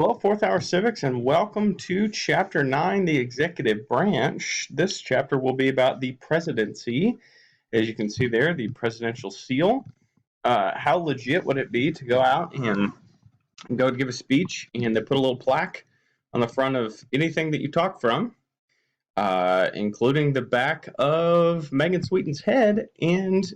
Hello, Fourth Hour Civics, and welcome to Chapter 9, the Executive Branch. This chapter will be about the presidency. As you can see there, the presidential seal. How legit would it be to go out and go give a speech and they put a little plaque on the front of anything that you talk from, including the back of Megan Sweeten's head, and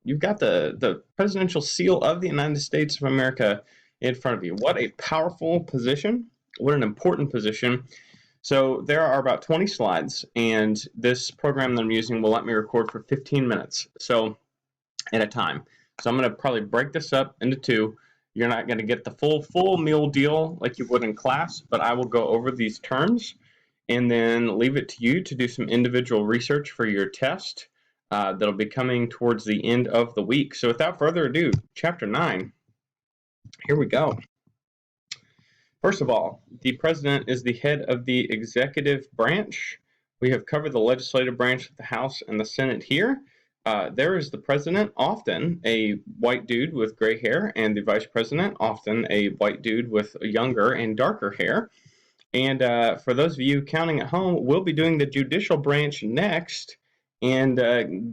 you've got the presidential seal of the United States of America in front of you. What a powerful position. What an important position. So there are about 20 slides, and this program that I'm using will let me record for 15 minutes at a time. So I'm going to probably break this up into two. You're not going to get the full meal deal like you would in class, but I will go over these terms and then leave it to you to do some individual research for your test that'll be coming towards the end of the week. So without further ado, Chapter 9. Here we go. First of all, the president is the head of the executive branch. We have covered the legislative branch of the House and the Senate here. There is the president, often a white dude with gray hair, and the vice president, often a white dude with younger and darker hair. And for those of you counting at home, we'll be doing the judicial branch next. And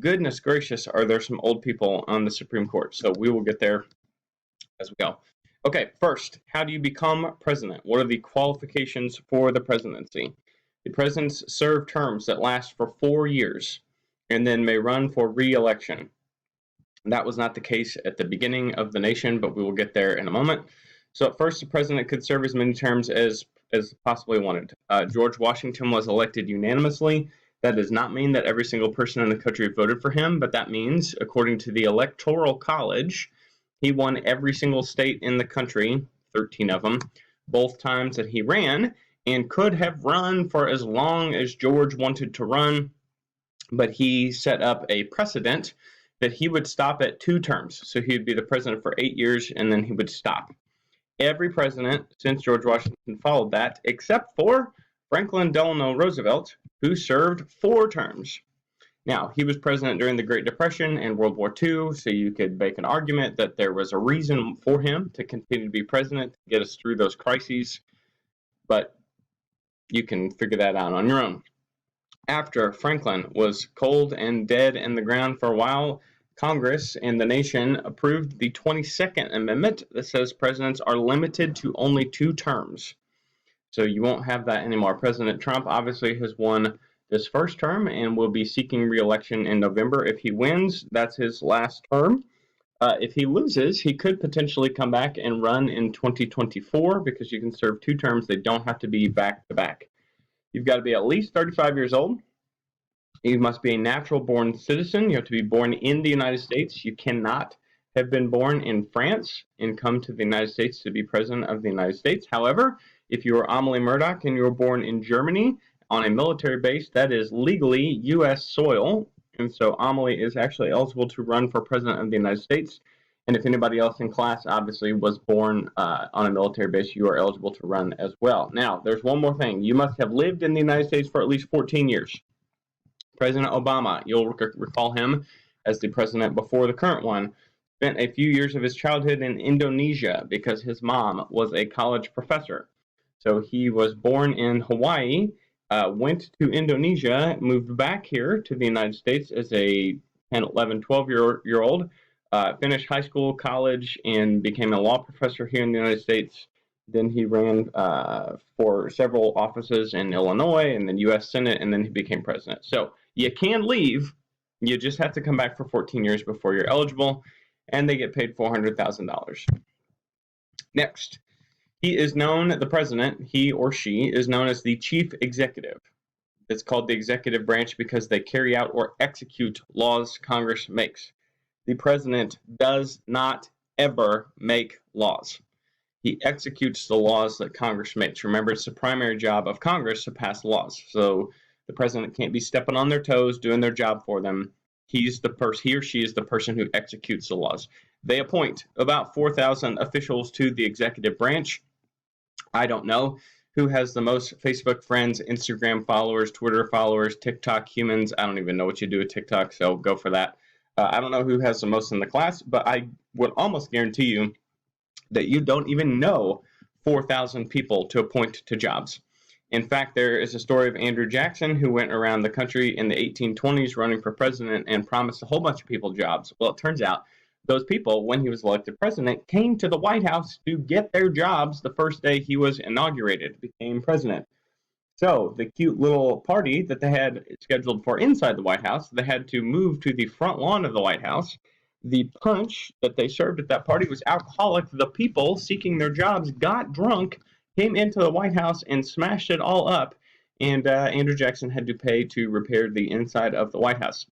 goodness gracious, are there some old people on the Supreme Court. So we will get there as we go. Okay, first, how do you become president? What are the qualifications for the presidency? The presidents serve terms that last for 4 years and then may run for re-election. That was not the case at the beginning of the nation, but we will get there in a moment. So at first, the president could serve as many terms as possibly wanted. George Washington was elected unanimously. That does not mean that every single person in the country voted for him, but that means, according to the Electoral College, he won every single state in the country, 13 of them, both times that he ran, and could have run for as long as George wanted to run, but he set up a precedent that he would stop at 2 terms. So he would be the president for 8 years, and then he would stop. Every president since George Washington followed that, except for Franklin Delano Roosevelt, who served 4 terms. Now, he was president during the Great Depression and World War II, so you could make an argument that there was a reason for him to continue to be president to get us through those crises, but you can figure that out on your own. After Franklin was cold and dead in the ground for a while, Congress and the nation approved the 22nd Amendment that says presidents are limited to only 2 terms. So you won't have that anymore. President Trump obviously has won this first term and will be seeking re-election in November. If he wins, that's his last term. If he loses, he could potentially come back and run in 2024 because you can serve 2 terms. They don't have to be back-to-back. You've got to be at least 35 years old. You must be a natural-born citizen. You have to be born in the United States. You cannot have been born in France and come to the United States to be president of the United States. However, if you are Amelie Murdoch and you were born in Germany on a military base, that is legally U.S. soil, and so Amelie is actually eligible to run for president of the United States. And if anybody else in class obviously was born on a military base, you are eligible to run as well. Now, there's one more thing. You must have lived in the United States for at least 14 years. President Obama, you'll recall him as the president before the current one, spent a few years of his childhood in Indonesia because his mom was a college professor. So he was born in Hawaii, went to Indonesia, moved back here to the United States as a 10, 11, 12-year-old, finished high school, college, and became a law professor here in the United States. Then he ran for several offices in Illinois and then U.S. Senate, and then he became president. So you can leave. You just have to come back for 14 years before you're eligible, and they get paid $400,000. Next, the president, he or she, is known as the chief executive. It's called the executive branch because they carry out or execute laws Congress makes. The president does not ever make laws. He executes the laws that Congress makes. Remember, it's the primary job of Congress to pass laws. So the president can't be stepping on their toes, doing their job for them. He or she is the person who executes the laws. They appoint about 4,000 officials to the executive branch. I don't know who has the most Facebook friends, Instagram followers, Twitter followers, TikTok humans. I don't even know what you do with TikTok, so go for that. I don't know who has the most in the class, but I would almost guarantee you that you don't even know 4,000 people to appoint to jobs. In fact, there is a story of Andrew Jackson who went around the country in the 1820s running for president and promised a whole bunch of people jobs. Well, it turns out those people, when he was elected president, came to the White House to get their jobs the first day he was inaugurated, became president. So the cute little party that they had scheduled for inside the White House, they had to move to the front lawn of the White House. The punch that they served at that party was alcoholic. The people seeking their jobs got drunk, came into the White House, and smashed it all up. And Andrew Jackson had to pay to repair the inside of the White House.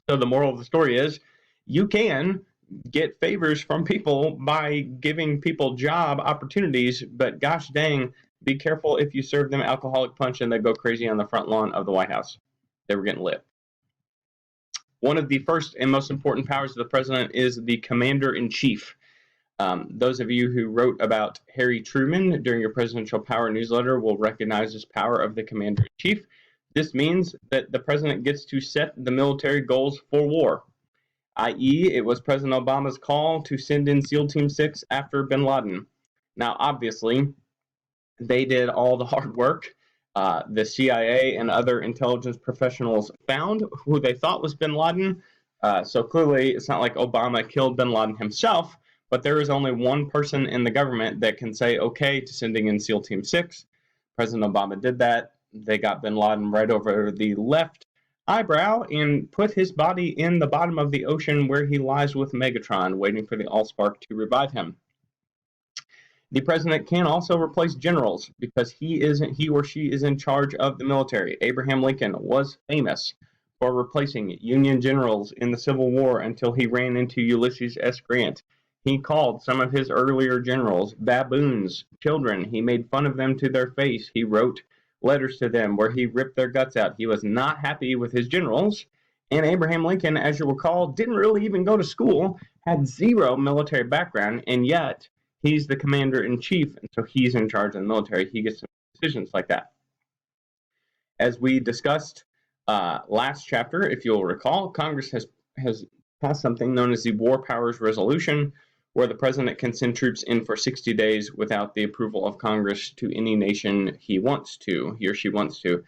So the moral of the story is you can get favors from people by giving people job opportunities, but gosh dang, be careful if you serve them alcoholic punch and they go crazy on the front lawn of the White House. They were getting lit. One of the first and most important powers of the president is the commander-in-chief. Those of you who wrote about Harry Truman during your presidential power newsletter will recognize this power of the commander-in-chief. This means that the president gets to set the military goals for war, i.e., it was President Obama's call to send in SEAL Team 6 after bin Laden. Now, obviously, they did all the hard work. The CIA and other intelligence professionals found who they thought was bin Laden. So clearly, it's not like Obama killed bin Laden himself, but there is only one person in the government that can say okay to sending in SEAL Team 6. President Obama did that. They got bin Laden right over the left eyebrow and put his body in the bottom of the ocean where he lies with Megatron, waiting for the Allspark to revive him. The president can also replace generals because he or she is in charge of the military. Abraham Lincoln was famous for replacing Union generals in the Civil War until he ran into Ulysses S. Grant. He called some of his earlier generals baboons, children. He made fun of them to their face. He wrote letters to them where he ripped their guts out. He was not happy with his generals. And Abraham Lincoln, as you recall, didn't really even go to school, had zero military background, and yet he's the commander-in-chief, and so he's in charge of the military. He gets some decisions like that. As we discussed last chapter, if you'll recall, Congress has passed something known as the War Powers Resolution, where the president can send troops in for 60 days without the approval of Congress to any nation he or she wants to.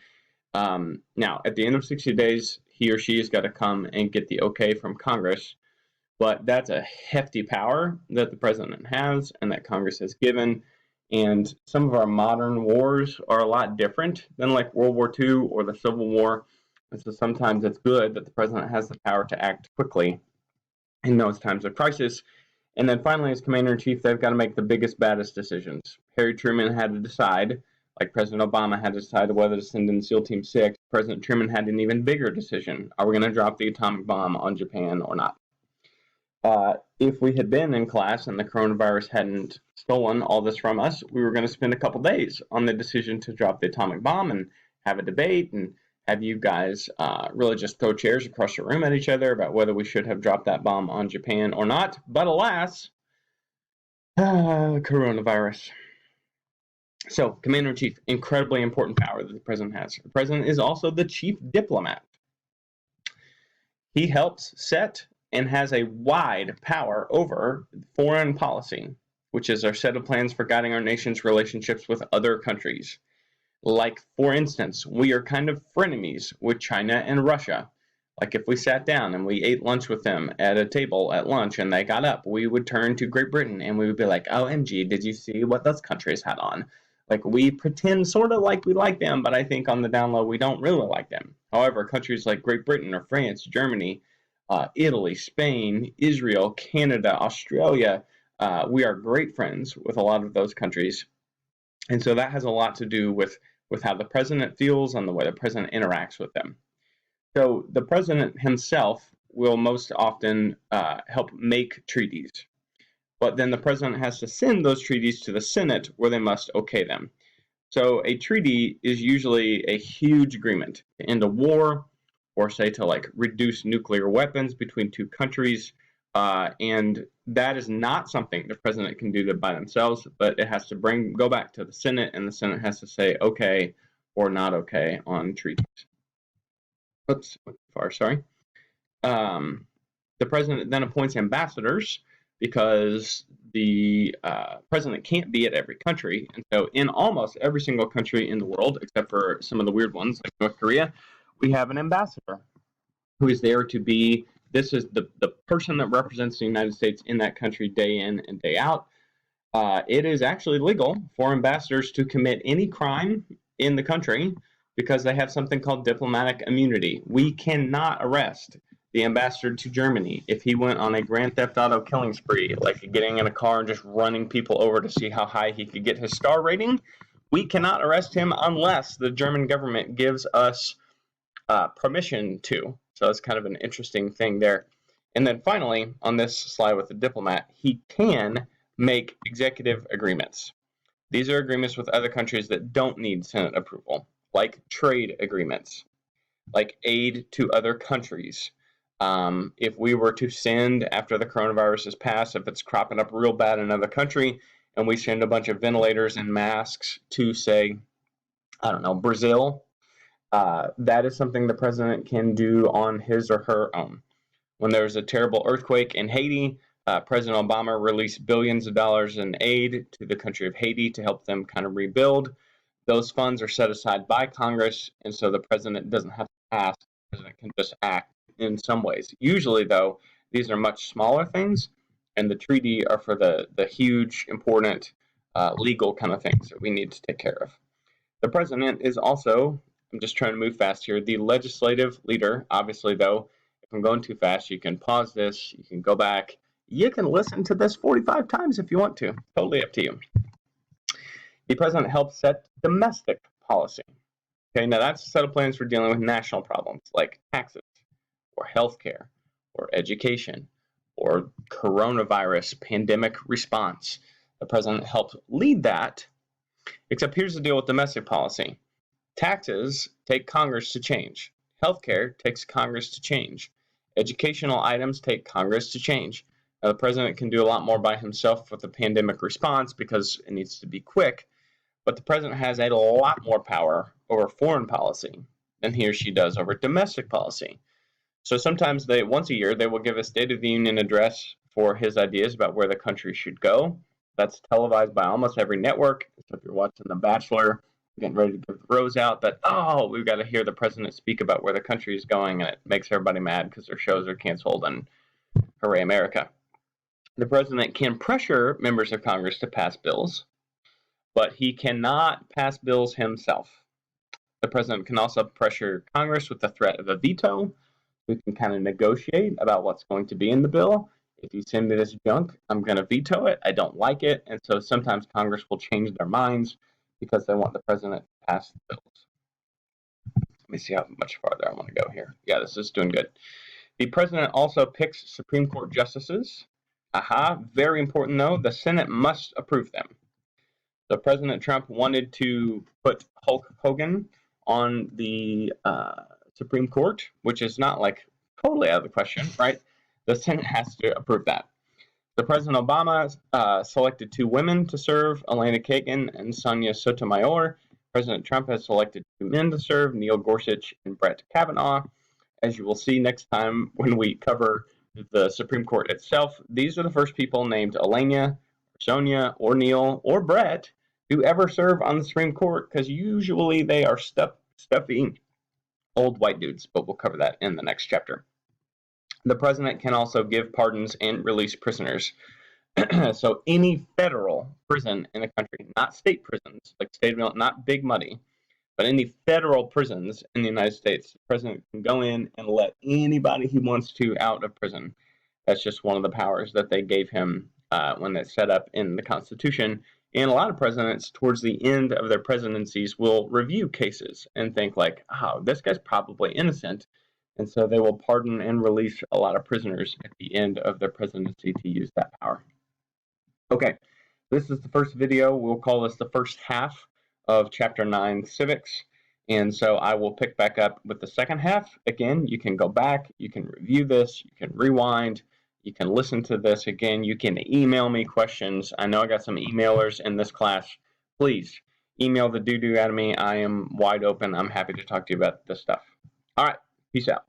Now, at the end of 60 days, he or she has got to come and get the okay from Congress. But that's a hefty power that the president has and that Congress has given. And some of our modern wars are a lot different than like World War II or the Civil War. And so sometimes it's good that the president has the power to act quickly in those times of crisis. And then finally, as commander-in-chief, they've got to make the biggest, baddest decisions. Harry Truman had to decide, like President Obama had to decide whether to send in SEAL Team 6. President Truman had an even bigger decision. Are we going to drop the atomic bomb on Japan or not? If we had been in class and the coronavirus hadn't stolen all this from us, we were going to spend a couple days on the decision to drop the atomic bomb and have a debate and have you guys really just throw chairs across the room at each other about whether we should have dropped that bomb on Japan or not. But alas, coronavirus. So, commander-in-chief, incredibly important power that the president has. The president is also the chief diplomat. He helps set and has a wide power over foreign policy, which is our set of plans for guiding our nation's relationships with other countries. Like, for instance, we are kind of frenemies with China and Russia. Like, if we sat down and we ate lunch with them at a table at lunch and they got up, we would turn to Great Britain and we would be like, OMG, did you see what those countries had on? Like, we pretend sort of like we like them, but I think on the down low, we don't really like them. However, countries like Great Britain or France, Germany, Italy, Spain, Israel, Canada, Australia, we are great friends with a lot of those countries. And so that has a lot to do with how the president feels and the way the president interacts with them. So the president himself will most often help make treaties. But then the president has to send those treaties to the Senate where they must okay them. So a treaty is usually a huge agreement to end a war or say to like reduce nuclear weapons between two countries. And that is not something the president can do by themselves, but it has to go back to the Senate, and the Senate has to say okay or not okay on treaties. Oops, went too far, sorry. The president then appoints ambassadors, because the president can't be at every country. And so in almost every single country in the world, except for some of the weird ones like North Korea, we have an ambassador who is there to be, this is the person that represents the United States in that country day in and day out. It is actually legal for ambassadors to commit any crime in the country because they have something called diplomatic immunity. We cannot arrest the ambassador to Germany if he went on a Grand Theft Auto killing spree, like getting in a car and just running people over to see how high he could get his star rating. We cannot arrest him unless the German government gives us permission to. So it's kind of an interesting thing there. And then finally, on this slide with the diplomat, he can make executive agreements. These are agreements with other countries that don't need Senate approval, like trade agreements, like aid to other countries. If we were to send, after the coronavirus is passed, if it's cropping up real bad in another country, and we send a bunch of ventilators and masks to, say, I don't know, Brazil, that is something the president can do on his or her own. When there was a terrible earthquake in Haiti, President Obama released billions of dollars in aid to the country of Haiti to help them kind of rebuild. Those funds are set aside by Congress, and so the president doesn't have to ask. The president can just act in some ways. Usually, though, these are much smaller things, and the treaty are for the huge, important legal kind of things that we need to take care of. The president is also, I'm just trying to move fast here, the legislative leader. Obviously, though, if I'm going too fast, you can pause this, you can go back, you can listen to this 45 times if you want to. Totally up to you. The president helps set domestic policy. Okay, now that's a set of plans for dealing with national problems like taxes, or healthcare, or education, or coronavirus pandemic response. The president helps lead that, except here's the deal with domestic policy. Taxes take Congress to change. Healthcare takes Congress to change. Educational items take Congress to change. Now, the president can do a lot more by himself with the pandemic response because it needs to be quick, but the president has a lot more power over foreign policy than he or she does over domestic policy. So sometimes once a year, they will give a State of the Union address for his ideas about where the country should go. That's televised by almost every network. So if you're watching The Bachelor, getting ready to give the rose out, that, oh, we've got to hear the president speak about where the country is going, and it makes everybody mad because their shows are canceled, and hooray America. The president can pressure members of Congress to pass bills, but he cannot pass bills himself. The president can also pressure Congress with the threat of a veto. We can kind of negotiate about what's going to be in the bill. If you send me this junk, I'm going to veto it. I don't like it. And so sometimes Congress will change their minds because they want the president to pass the bills. Let me see how much farther I want to go here. Yeah, this is doing good. The president also picks Supreme Court justices. Very important, though. The Senate must approve them. So President Trump wanted to put Hulk Hogan on the Supreme Court, which is not like totally out of the question, right? The Senate has to approve that. The President Obama selected 2 women to serve, Elena Kagan and Sonia Sotomayor. President Trump has selected 2 men to serve, Neil Gorsuch and Brett Kavanaugh. As you will see next time when we cover the Supreme Court itself, these are the first people named Elena, or Sonia, or Neil, or Brett to ever serve on the Supreme Court, because usually they are stuffy old white dudes, but we'll cover that in the next chapter. The president can also give pardons and release prisoners. So any federal prison in the country, not state prisons, like state, not big money, but any federal prisons in the United States, the president can go in and let anybody he wants to out of prison. That's just one of the powers that they gave him when they set up in the Constitution. And a lot of presidents, towards the end of their presidencies, will review cases and think like, oh, this guy's probably innocent. And so they will pardon and release a lot of prisoners at the end of their presidency to use that power. Okay, this is the first video. We'll call this the first half of Chapter 9, Civics. And so I will pick back up with the second half. Again, you can go back, you can review this, you can rewind, you can listen to this again, you can email me questions. I know I got some emailers in this class. Please email the Doo-Doo at me. I am wide open. I'm happy to talk to you about this stuff. All right, peace out.